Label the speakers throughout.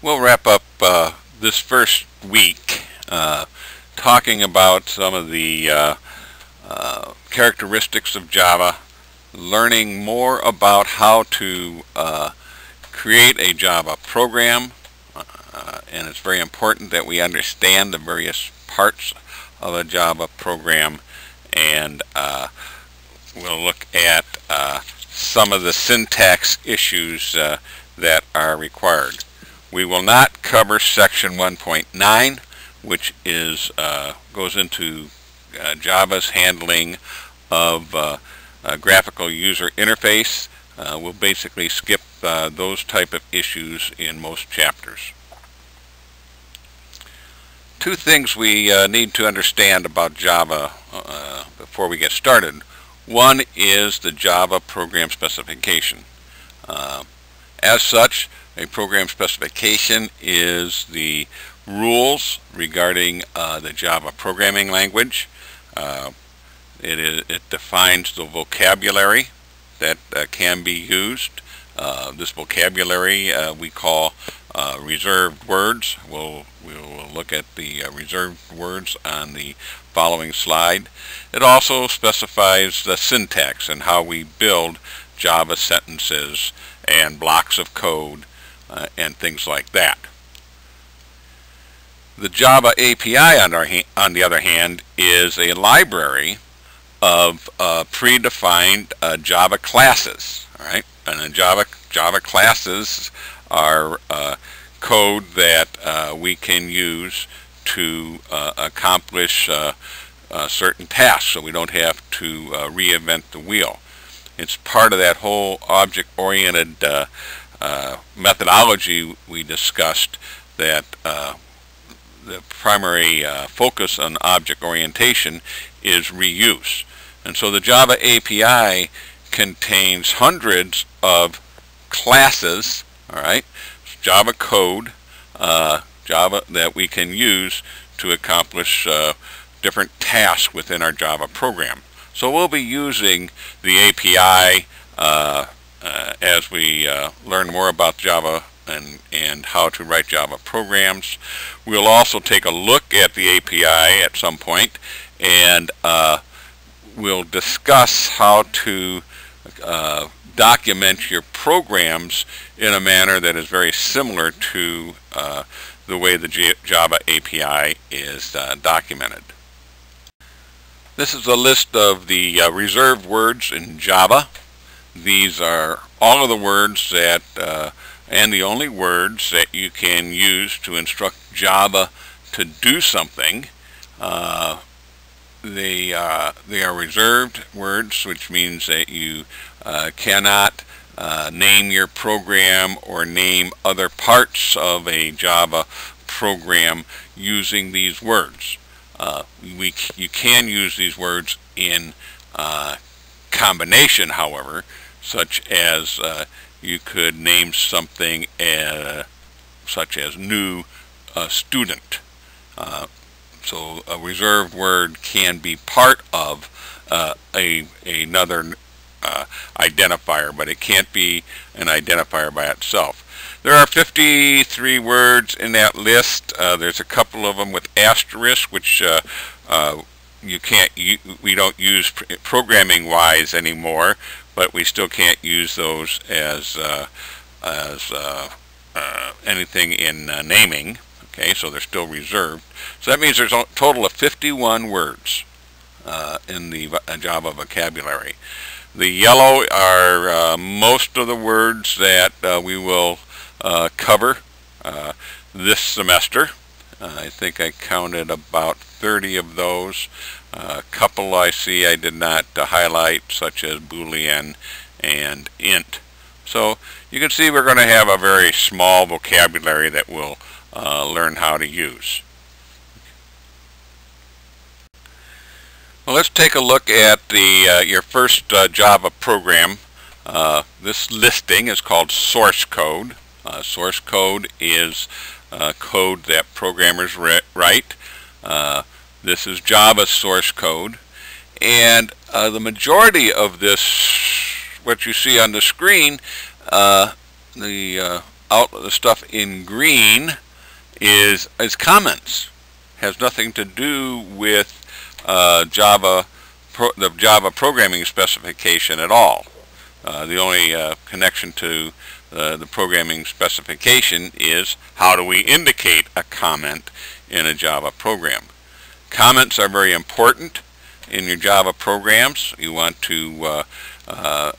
Speaker 1: We'll wrap up this first week talking about some of the characteristics of Java, learning more about how to create a Java program, and it's very important that we understand the various parts of a Java program, and we'll look at some of the syntax issues that are required. We will not cover section 1.9, which is goes into Java's handling of graphical user interface. We'll basically skip those type of issues in most chapters. Two things we need to understand about Java before we get started. One is the Java program specification. As such, a program specification is the rules regarding the Java programming language. It defines the vocabulary that can be used. This vocabulary we call reserved words. We'll look at the reserved words on the following slide. It also specifies the syntax and how we build Java sentences and blocks of code and things like that. The Java API, on the other hand, is a library of predefined Java classes. All right, and the Java classes are code that we can use to accomplish certain tasks, so we don't have to reinvent the wheel. It's part of that whole object-oriented methodology we discussed, that the primary focus on object orientation is reuse. And so the Java API contains hundreds of classes, all right, Java code, Java that we can use to accomplish different tasks within our Java program. So we'll be using the API as we learn more about Java and how to write Java programs. We'll also take a look at the API at some point, and we'll discuss how to document your programs in a manner that is very similar to the way the Java API is documented. This is a list of the reserved words in Java. These are all of the words that and the only words that you can use to instruct Java to do something. They are reserved words, which means that you cannot name your program or name other parts of a Java program using these words. You can use these words in combination, however, such as you could name something such as new student. So a reserved word can be part of another identifier, but it can't be an identifier by itself. There are 53 words in that list. There's a couple of them with asterisk, which we don't use programming wise anymore, but we still can't use those as anything in naming. Okay, so they're still reserved. So that means there's a total of 51 words in the Java vocabulary. The yellow are most of the words that we will cover this semester. I think I counted about 30 of those. A couple I see I did not highlight, such as Boolean and int. So you can see we're going to have a very small vocabulary that we'll learn how to use. Well, let's take a look at your first Java program. This listing is called source code. Source code is code that programmers write. This is Java source code, and the majority of this, what you see on the screen, the the stuff in green is comments. Has nothing to do with the Java programming specification at all. The only connection to the programming specification is how do we indicate a comment in a Java program. Comments are very important in your Java programs. You want to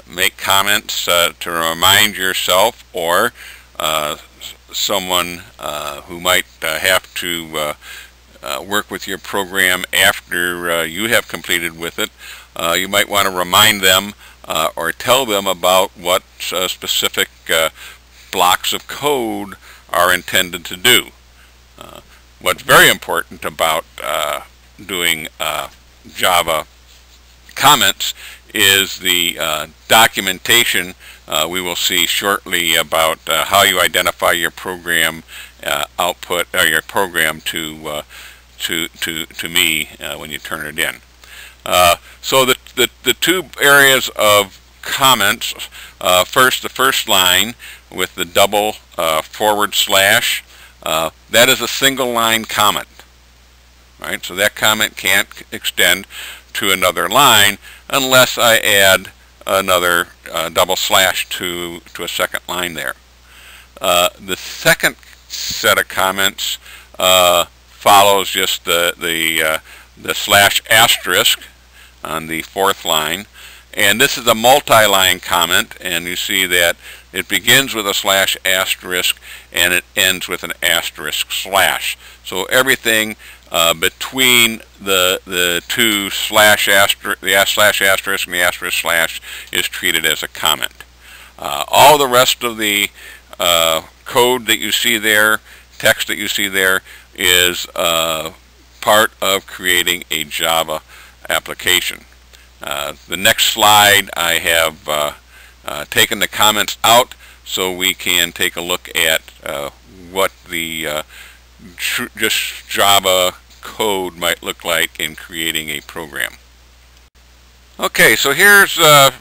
Speaker 1: make comments to remind yourself or someone who might have to work with your program after you have completed with it. You might want to remind them or tell them about what specific blocks of code are intended to do. What's very important about doing Java comments is the documentation we will see shortly about how you identify your program output or your program to me when you turn it in. So the two areas of comments, first the first line with the double forward slash, that is a single line comment, right? So that comment can't extend to another line unless I add another double slash to a second line there. The second set of comments follows just the slash asterisk on the fourth line, and this is a multi-line comment, and you see that it begins with a slash asterisk and it ends with an asterisk slash. So everything between the two slash asterisk, the slash asterisk and the asterisk slash is treated as a comment. All the rest of the code that you see there, text that you see there, is part of creating a Java application. The next slide, I have taken the comments out so we can take a look at what the just Java code might look like in creating a program. Okay, so here's a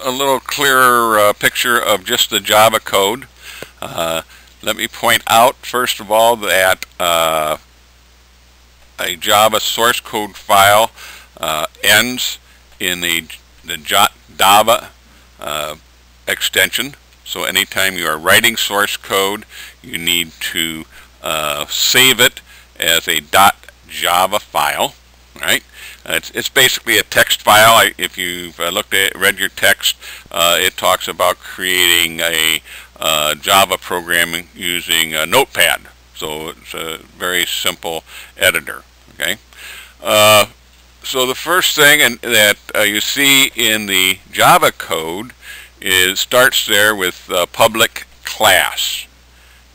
Speaker 1: little clearer picture of just the Java code. Let me point out first of all that a Java source code file ends in the Java extension. So anytime you are writing source code, you need to save it as a .java file, right? It's basically a text file. If you've read your text, it talks about creating a Java program using a Notepad. So it's a very simple editor. Okay. So the first thing that you see in the Java code starts there with public class,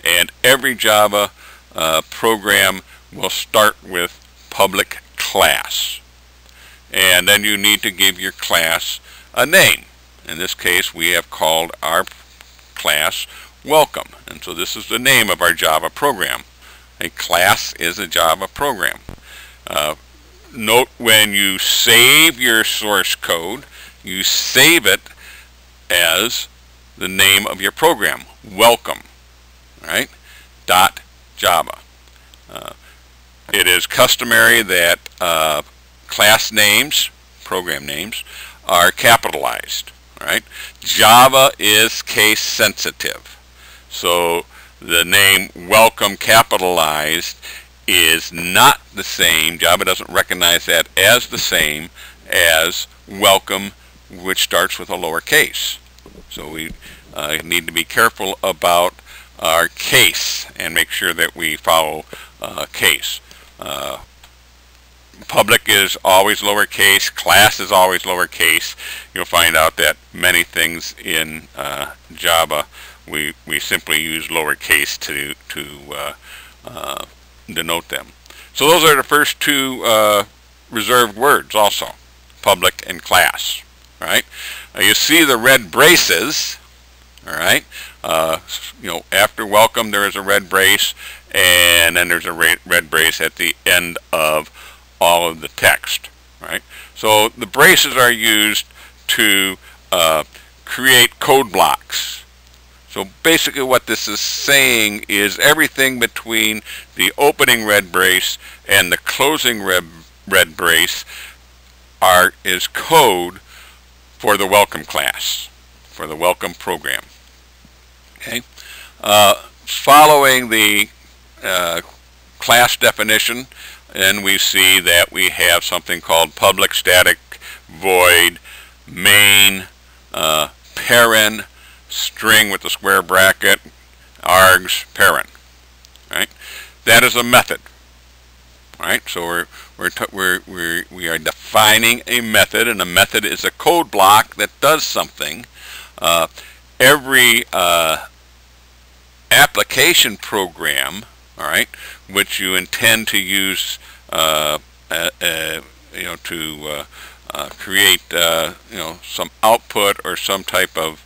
Speaker 1: and every Java program will start with public class, and then you need to give your class a name. In this case, we have called our class welcome, and so this is the name of our Java program. A class is a Java program. Note when you save your source code, you save it as the name of your program, welcome, right? .java. It is customary that class names, program names, are capitalized, right? Java is case sensitive, so the name welcome capitalized is not the same. Java doesn't recognize that as the same as welcome, which starts with a lowercase. So we need to be careful about our case and make sure that we follow case. Public is always lowercase, class is always lowercase. You'll find out that many things in Java we simply use lowercase to denote them. So those are the first two reserved words also, public and class, right? You see the red braces, all right? After welcome there is a red brace, and then there's a red brace at the end of all of the text, right? So the braces are used to create code blocks. So basically what this is saying is everything between the opening red brace and the closing red brace is code for the welcome class, for the welcome program. Okay. Following the class definition, and we see that we have something called public static void main paren string with the square bracket args paren. Right? That is a method. Right? So we are defining a method, and a method is a code block that does something. Every application program, all right, which you intend to use, to create, some output or some type of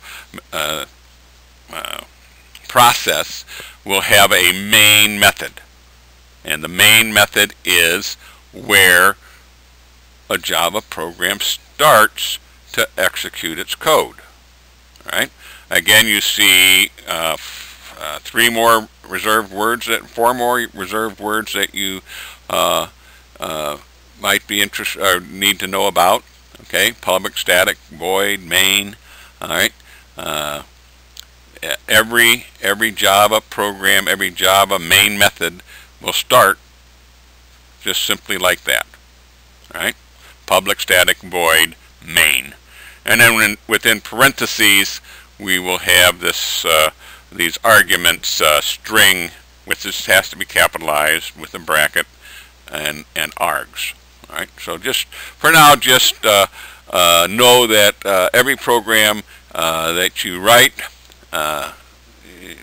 Speaker 1: process, will have a main method, and the main method is where a Java program starts to execute its code. All right. Again, you see 4 more reserved words that you might be interested or need to know about. Okay, public static void main. All right. Every Java program, every Java main method will start just simply like that. All right. Public static void main, and then within parentheses we will have this these arguments string, which this has to be capitalized with a bracket, and args. All right. So just for now, just know that every program that you write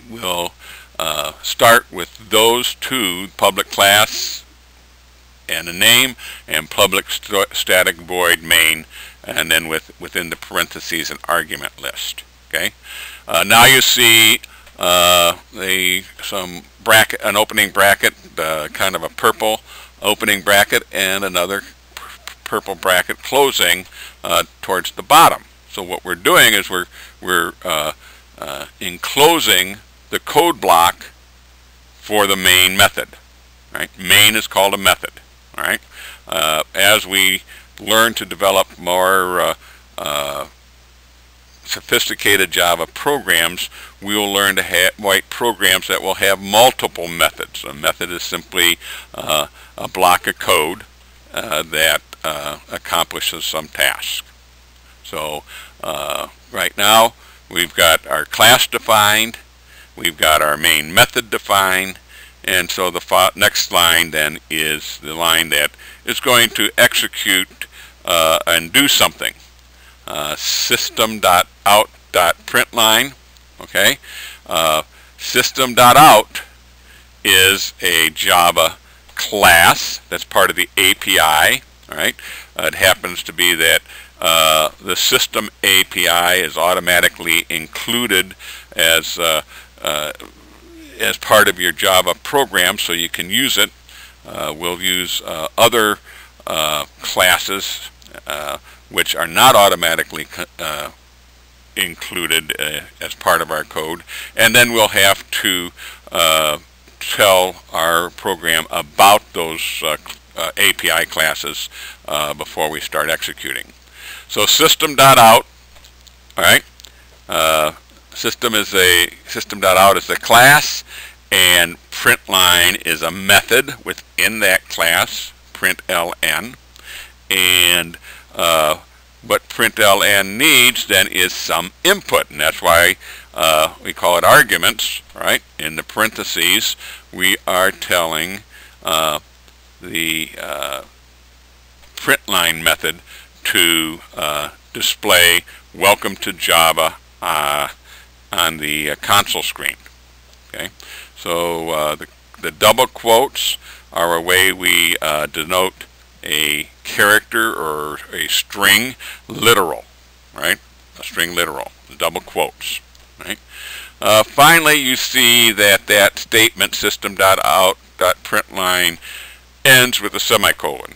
Speaker 1: will start with those two: public class and a name, and public static void main, and then within the parentheses an argument list. Okay. Now you see some bracket, an opening bracket, kind of a purple opening bracket, and another purple bracket closing towards the bottom. So what we're doing is we're enclosing the code block for the main method. Right? Main is called a method. All right. As we learn to develop more sophisticated Java programs, we will learn to write programs that will have multiple methods. A method is simply a block of code that accomplishes some task. So right now we've got our class defined, we've got our main method defined, and so the next line then is the line that is going to execute and do something. System.out.println. Okay. System.out is a Java class that's part of the API. All right. It happens to be that the system API is automatically included as part of your Java program, so you can use it. We'll use other classes which are not automatically included as part of our code, and then we'll have to tell our program about those API classes before we start executing. So system.out, all right, system.out is a class, and println is a method within that class, println, and what println needs then is some input, and that's why we call it arguments. Right? In the parentheses, we are telling the println method to display "Welcome to Java" on the console screen. Okay, so the double quotes are a way we denote a character or a string literal, right? A string literal, the double quotes, right? Finally, you see that statement system.out.println ends with a semicolon.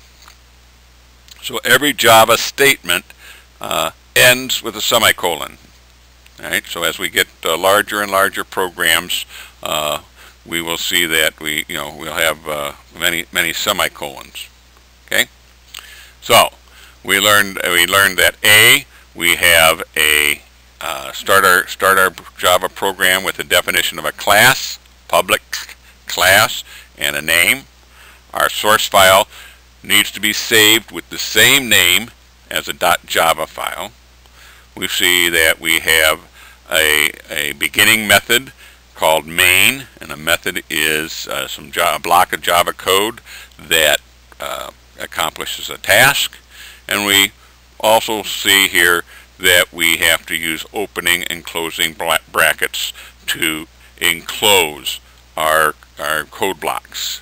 Speaker 1: So every Java statement ends with a semicolon. All right, so as we get larger and larger programs, we will see that we'll have many semicolons. Okay, so we learned that we have a start our Java program with a definition of a class, public class, and a name. Our source file needs to be saved with the same name as a .java file. We see that we have a beginning method called main, and a method is a block of Java code that accomplishes a task. And we also see here that we have to use opening and closing brackets to enclose our code blocks.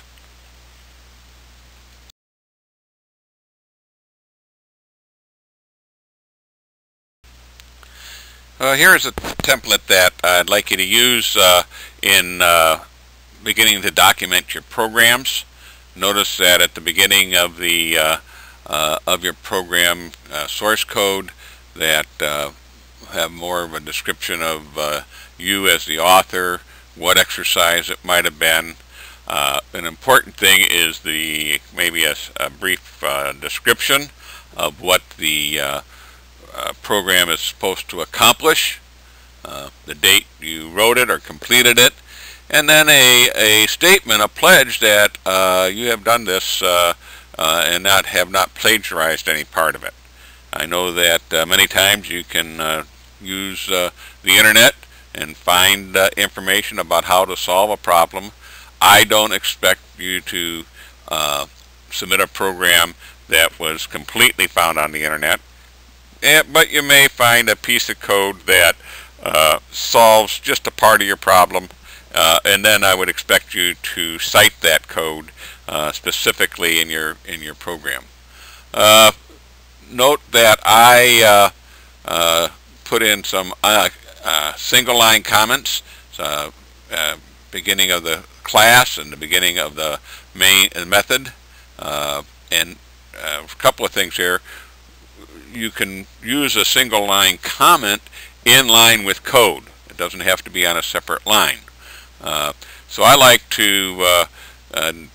Speaker 1: Here is a template that I'd like you to use in beginning to document your programs. Notice that at the beginning of your program source code that have more of a description of you as the author, what exercise it might have been. An important thing is maybe a brief description of what the program is supposed to accomplish, the date you wrote it or completed it, and then a statement, a pledge that you have done this and have not plagiarized any part of it. I know that many times you can use the internet and find information about how to solve a problem. I don't expect you to submit a program that was completely found on the internet. But you may find a piece of code that solves just a part of your problem, and then I would expect you to cite that code specifically in your program. Note that I put in some single line comments, beginning of the class and the beginning of the main method, and a couple of things here. You can use a single line comment in line with code. It doesn't have to be on a separate line. So I like to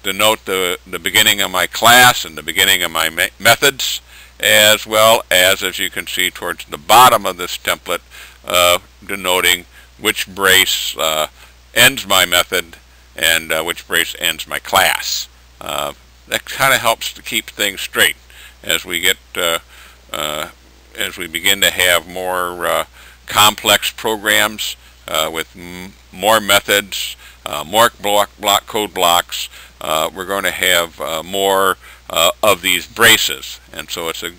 Speaker 1: denote the beginning of my class and the beginning of my methods, as well as you can see towards the bottom of this template, denoting which brace ends my method and which brace ends my class. That kind of helps to keep things straight as we get as we begin to have more complex programs with more methods, more code blocks. We're going to have more of these braces, and so it's a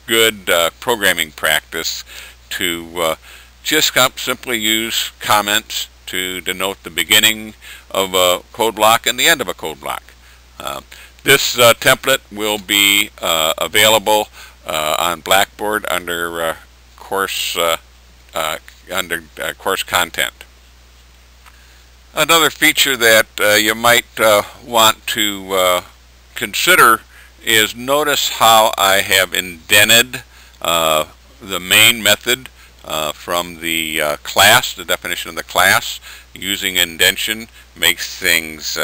Speaker 1: good programming practice to just simply use comments to denote the beginning of a code block and the end of a code block. This template will be available on Blackboard under course content. Another feature that you might want to consider is notice how I have indented the main method from the class, the definition of the class. Using indentation makes things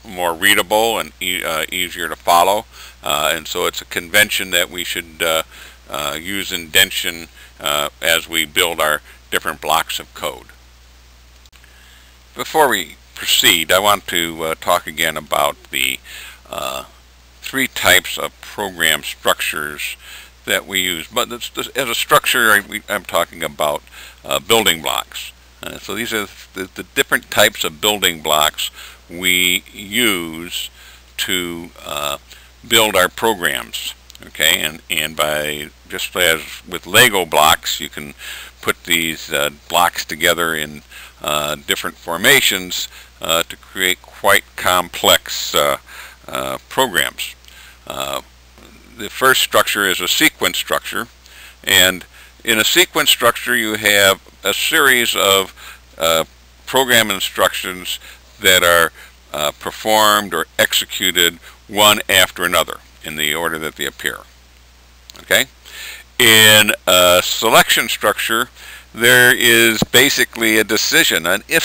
Speaker 1: more readable and easier to follow, and so it's a convention that we should use indentation as we build our different blocks of code. Before we proceed, I want to talk again about the three types of program structures that we use. But as a structure, I'm talking about building blocks. So these are the different types of building blocks we use to build our programs. Okay, and by just as with Lego blocks, you can put these blocks together in different formations to create quite complex programs. The first structure is a sequence structure, and in a sequence structure you have a series of program instructions that are performed or executed one after another in the order that they appear. Okay? In a selection structure, there is basically a decision, an if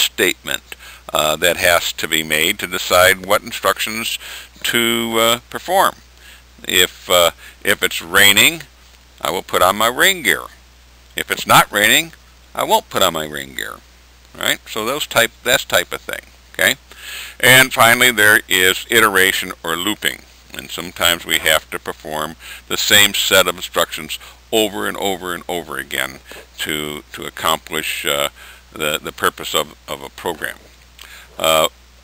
Speaker 1: statement that has to be made to decide what instructions to perform. If it's raining, I will put on my rain gear. If it's not raining, I won't put on my rain gear. Right? So that type of thing. Okay? And finally, there is iteration or looping. And sometimes we have to perform the same set of instructions over and over and over again to accomplish the purpose of a program.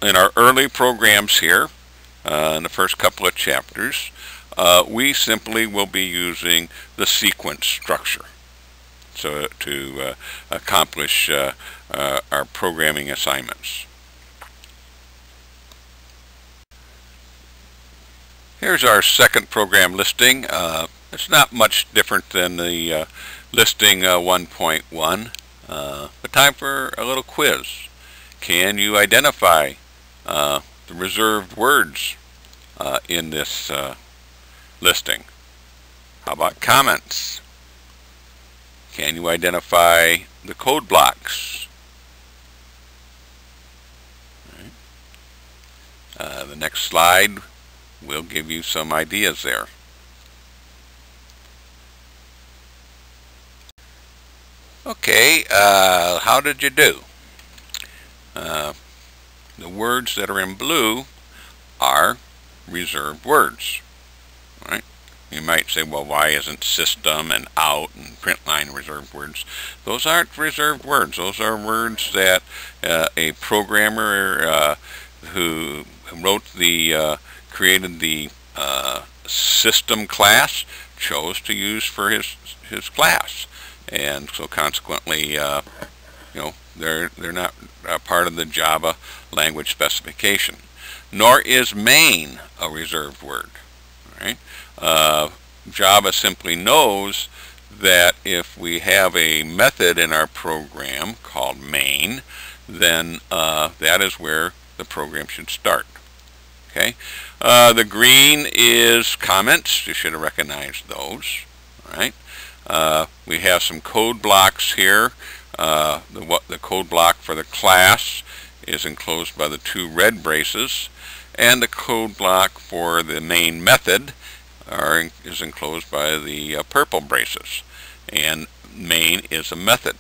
Speaker 1: In our early programs here, in the first couple of chapters, we simply will be using the sequence structure to accomplish our programming assignments. Here's our second program listing. It's not much different than the listing 1.1, but time for a little quiz. Can you identify the reserved words in this listing? How about comments? Can you identify the code blocks? The next slide will give you some ideas there. Okay, how did you do? The words that are in blue are reserved words. Right? You might say, well, why isn't system and out and print line reserved words? Those aren't reserved words. Those are words that a programmer who created the system class chose to use for his class, and so consequently, they're not part of the Java language specification. Nor is main a reserved word. Right? Java simply knows that if we have a method in our program called main, then that is where the program should start. Okay, the green is comments. You should have recognized those. All right. We have some code blocks here. The code block for the class is enclosed by the two red braces, and the code block for the main method is enclosed by the purple braces. And main is a method.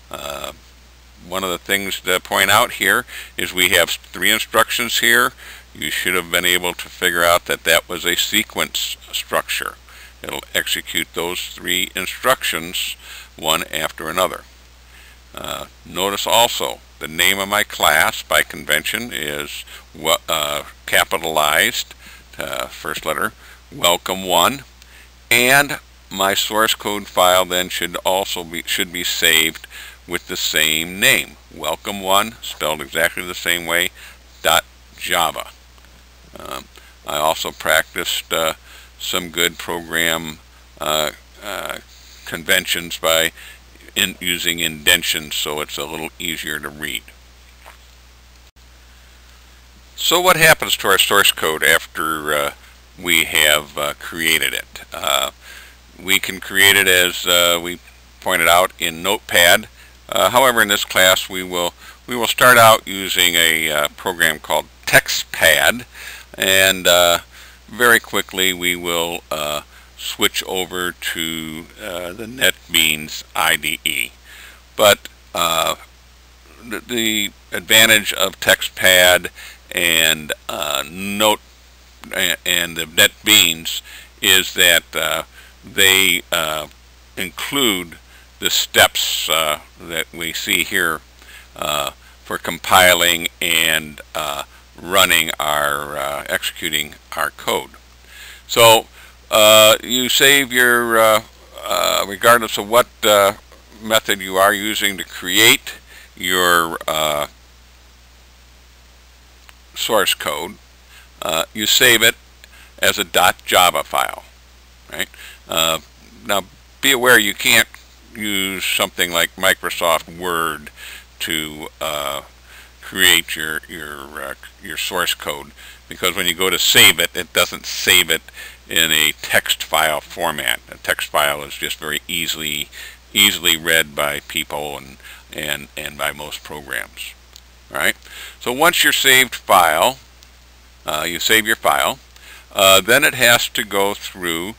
Speaker 1: One of the things to point out here is we have 3 instructions here. You should have been able to figure out that that was a sequence structure. It'll execute those 3 instructions one after another. Notice also the name of my class by convention is capitalized, first letter, welcome 1, and my source code file then should be saved with the same name, welcome 1, spelled exactly the same way, .java. I also practiced some good program conventions by using indentions, so it's a little easier to read. So what happens to our source code after we have created it? We can create it as we pointed out in Notepad. However, in this class we will start out using a program called TextPad, and very quickly we will switch over to the NetBeans IDE. But the advantage of TextPad and the NetBeans is that they include the steps that we see here for compiling and running executing our code. So you save your, regardless of what method you are using to create your source code, you save it as a .java file. Right? Now be aware you can't use something like Microsoft Word to create your source code, because when you go to save it, it doesn't save it in a text file format. A text file is just very easily easily read by people and by most programs. All right. So once your saved file, you save your file, then it has to go through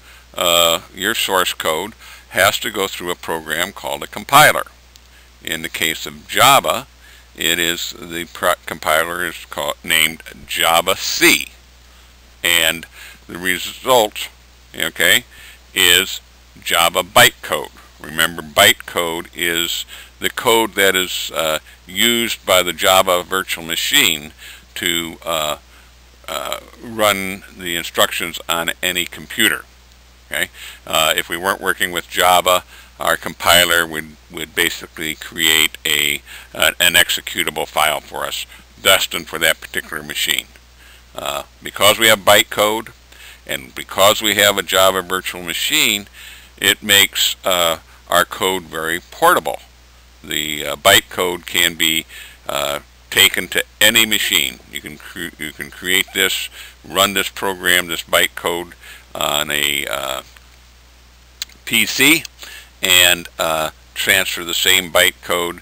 Speaker 1: your source code has to go through a program called a compiler. In the case of Java, it is the compiler is named Java C, and the result, okay, is Java bytecode. Remember, bytecode is the code that is used by the Java virtual machine to run the instructions on any computer. Okay, if we weren't working with Java, our compiler would basically create an executable file for us, destined for that particular machine. Because we have bytecode, and because we have a Java virtual machine, it makes our code very portable. The bytecode can be taken to any machine. You can create this, run this program, this bytecode on a PC, and transfer the same bytecode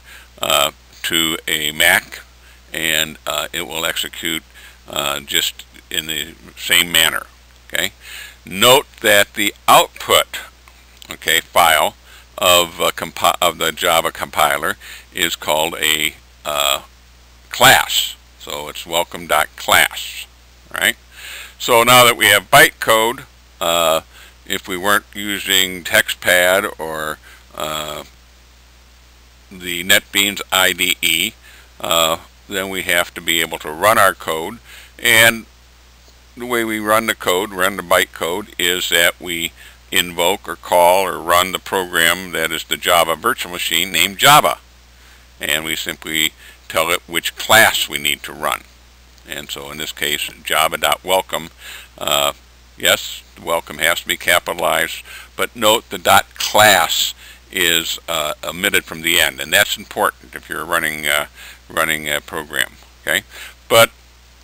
Speaker 1: to a Mac, and it will execute just in the same manner. Okay. Note that the output, okay, file of the Java compiler is called a class. So it's welcome.class. Right. So now that we have bytecode, if we weren't using TextPad or the NetBeans IDE, then we have to be able to run our code. And the way we run the bytecode, is that we invoke or call or run the program that is the Java virtual machine named Java. And we simply tell it which class we need to run. And so in this case, java.welcome, yes, welcome has to be capitalized, but note the .class is omitted from the end, and that's important if you're running a program. Okay, but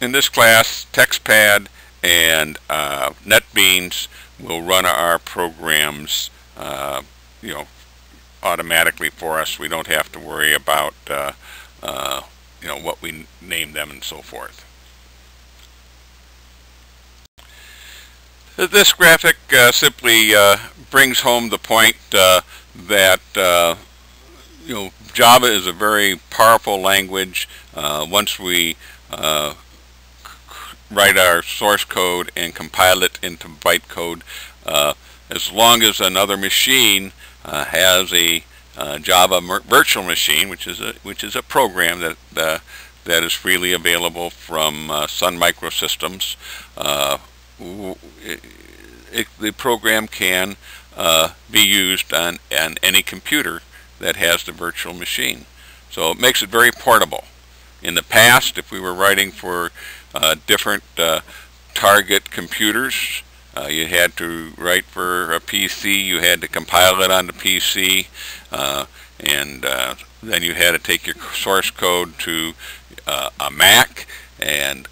Speaker 1: in this class, TextPad and NetBeans will run our programs, automatically for us. We don't have to worry about what we name them and so forth. This graphic simply brings home the point that Java is a very powerful language. Once we write our source code and compile it into bytecode, as long as another machine has a Java virtual machine, which is a program that is freely available from Sun Microsystems, the program can be used on any computer that has the virtual machine. So it makes it very portable. In the past, if we were writing for different target computers, you had to write for a PC, you had to compile it on the PC, and then you had to take your source code to a Mac and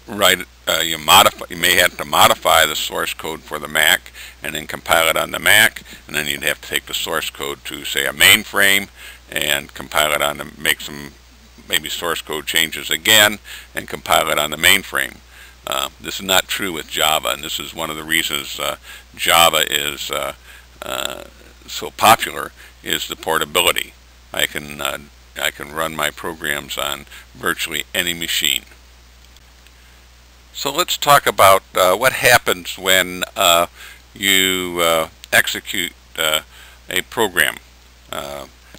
Speaker 1: write it. You may have to modify the source code for the Mac and then compile it on the Mac, and then you'd have to take the source code to, say, a mainframe and compile it on make some maybe source code changes again and compile it on the mainframe. This is not true with Java, and this is one of the reasons Java is so popular, is the portability. I can run my programs on virtually any machine. So let's talk about what happens when you execute a program.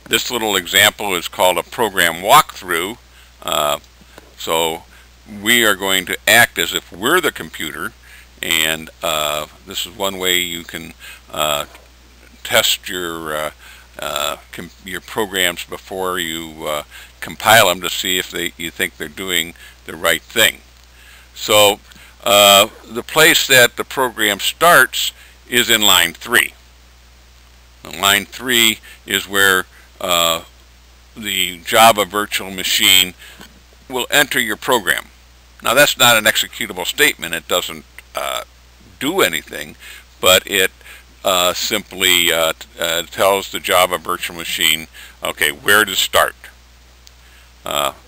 Speaker 1: This little example is called a program walkthrough. So we are going to act as if we're the computer, and this is one way you can test your programs before you compile them to see if you think they're doing the right thing. So the place that the program starts is in line 3. And line 3 is where the Java virtual machine will enter your program. Now that's not an executable statement. It doesn't do anything, but it simply tells the Java virtual machine, okay, where to start.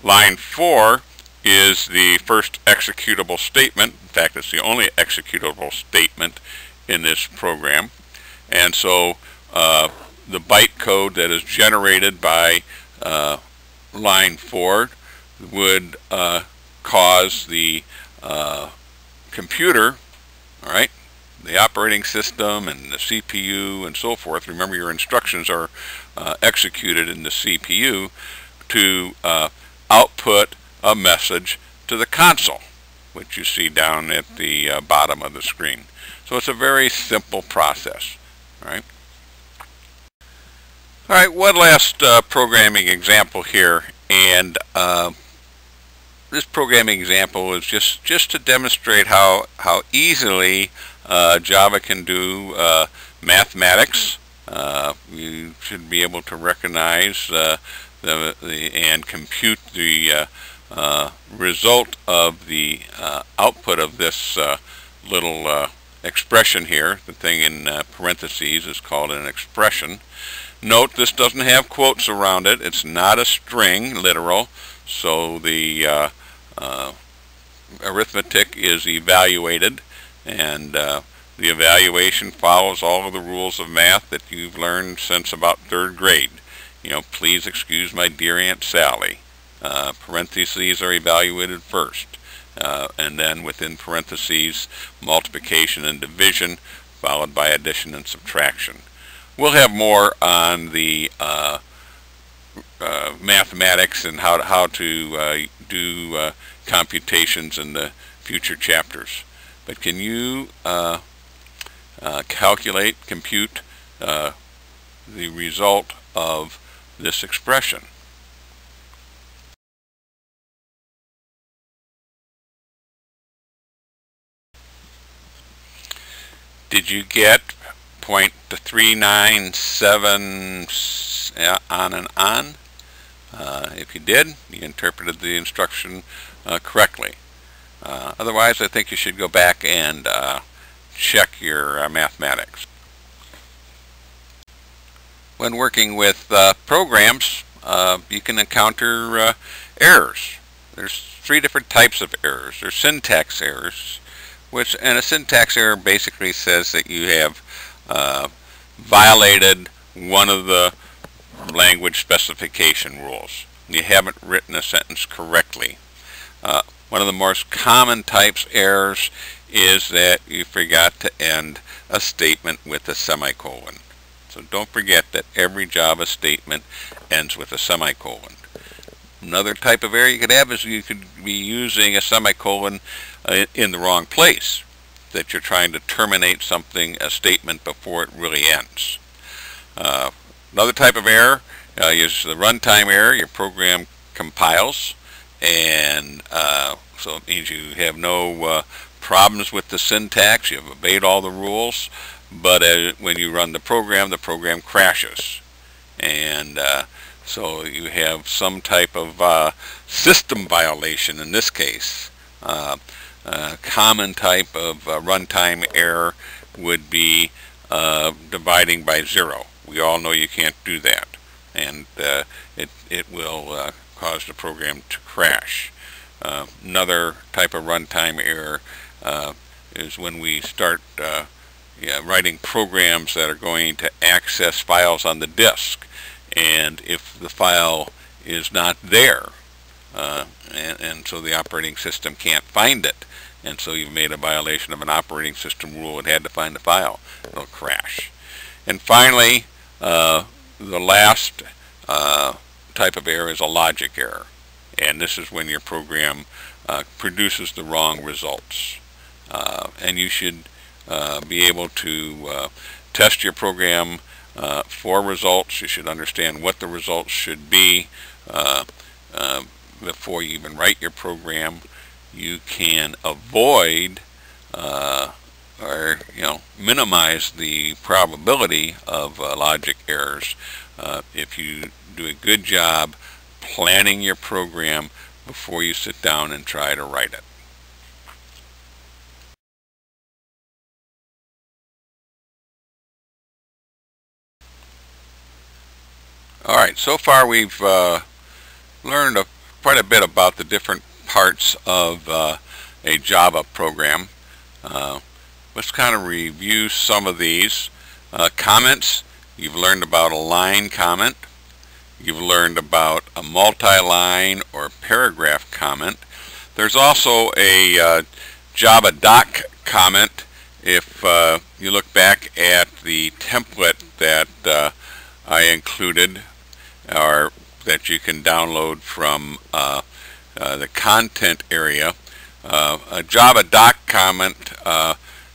Speaker 1: Line 4 is the first executable statement. In fact, it's the only executable statement in this program. And so the byte code that is generated by line 4 would cause the computer, all right, the operating system and the CPU and so forth. Remember, your instructions are executed in the CPU to output a message to the console, which you see down at the bottom of the screen. So it's a very simple process. All right. All right, one last programming example here, and this programming example is just to demonstrate how easily Java can do mathematics. You should be able to recognize and compute the result of the output of this little expression here. The thing in parentheses is called an expression. Note this doesn't have quotes around it. It's not a string, literal, so the arithmetic is evaluated, and the evaluation follows all of the rules of math that you've learned since about 3rd grade. You know, please excuse my dear Aunt Sally. Parentheses are evaluated first, and then within parentheses, multiplication and division, followed by addition and subtraction. We'll have more on the mathematics and how to do computations in the future chapters. But can you compute the result of this expression? Did you get 0.397 on and on? If you did, you interpreted the instruction correctly. Otherwise, I think you should go back and check your mathematics. When working with programs, you can encounter errors. There's 3 different types of errors. There's syntax errors, and a syntax error basically says that you have violated one of the language specification rules. You haven't written a sentence correctly. One of the most common types errors is that you forgot to end a statement with a semicolon. So don't forget that every Java statement ends with a semicolon. Another type of error you could have is you could be using a semicolon in the wrong place, that you're trying to terminate a statement before it really ends. Another type of error is the runtime error. Your program compiles, and so it means you have no problems with the syntax, you've obeyed all the rules, but when you run the program crashes. And so you have some type of system violation in this case. Common type of runtime error would be dividing by 0. We all know you can't do that, and it will cause the program to crash. Another type of runtime error is when we start writing programs that are going to access files on the disk, and if the file is not there, and so the operating system can't find it, and so you've made a violation of an operating system rule and had to find the file, it'll crash. And finally, the last type of error is a logic error, and this is when your program produces the wrong results. And you should be able to test your program for results. You should understand what the results should be before you even write your program. You can avoid or minimize the probability of logic errors if you do a good job planning your program before you sit down and try to write it. Alright, so far we've learned quite a bit about the different parts of a Java program. Let's kind of review some of these. Comments, you've learned about a line comment. You've learned about a multi-line or paragraph comment. There's also a Java doc comment. If you look back at the template that I included, or that you can download from the content area, a Java doc comment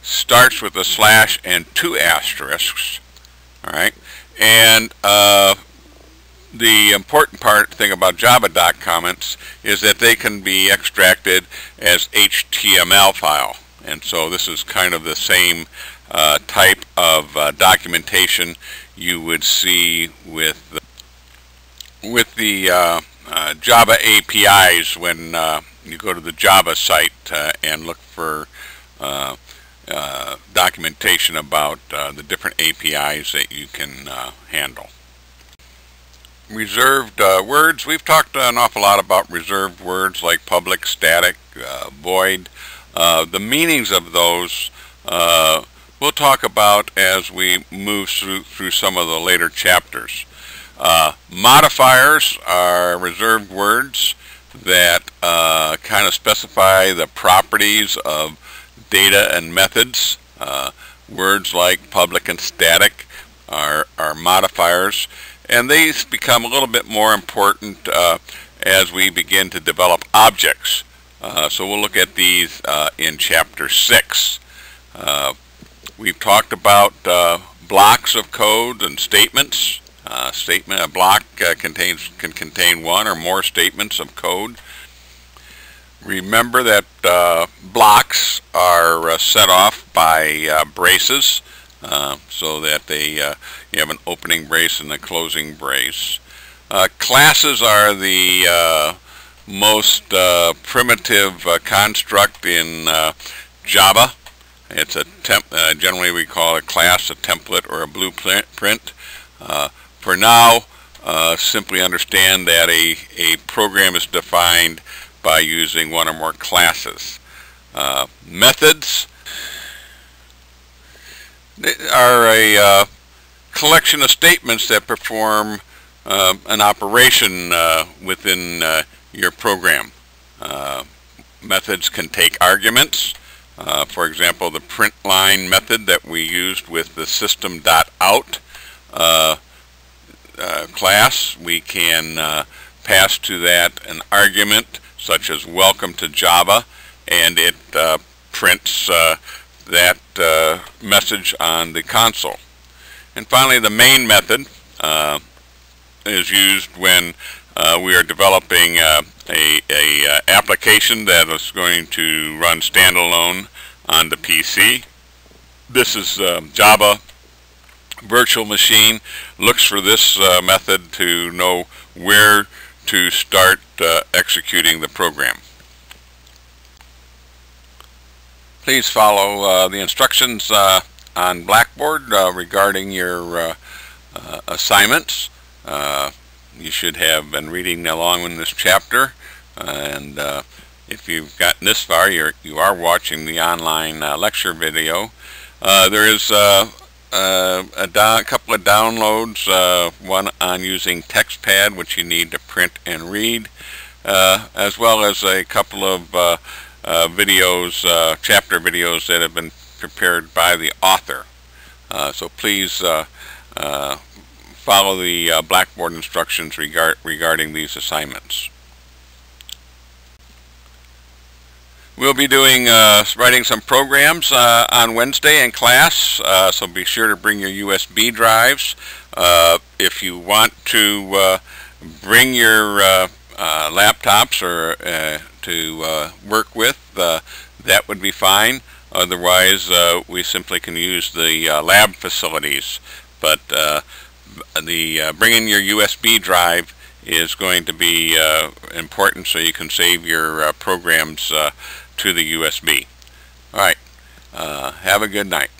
Speaker 1: starts with a slash and 2 asterisks. All right, and the important thing about Java doc comments is that they can be extracted as HTML file, and so this is kind of the same type of documentation you would see with the Java APIs when you go to the Java site and look for documentation about the different APIs that you can handle. Reserved words. We've talked an awful lot about reserved words like public, static, void. The meanings of those we'll talk about as we move through some of the later chapters. Modifiers are reserved words that kind of specify the properties of data and methods. Words like public and static are modifiers, and these become a little bit more important as we begin to develop objects. So we'll look at these in Chapter 6. We've talked about blocks of code and statements. A block can contain one or more statements of code. Remember that blocks are set off by braces, so that you have an opening brace and a closing brace. Classes are the most primitive construct in Java. It's generally we call a class a template or a blueprint. For now, simply understand that a program is defined by using one or more classes. Methods are a collection of statements that perform an operation within your program. Methods can take arguments. For example, the print line method that we used with the system.out class, we can pass to that an argument such as welcome to Java, and it prints that message on the console. And finally, the main method is used when we are developing a application that is going to run standalone on the PC. This is Java virtual machine. Looks for this method to know where to start executing the program. Please follow the instructions on Blackboard regarding your assignments. You should have been reading along in this chapter, and if you've gotten this far, you are watching the online lecture video. There is a couple of downloads, one on using TextPad, which you need to print and read, as well as a couple of videos, chapter videos that have been prepared by the author. So please follow the Blackboard instructions regarding these assignments. We'll be writing some programs on Wednesday in class, so be sure to bring your USB drives. If you want to bring your laptops or to work with, that would be fine. Otherwise, we simply can use the lab facilities. But bringing your USB drive is going to be important, so you can save your programs to the USB. All right. Have a good night.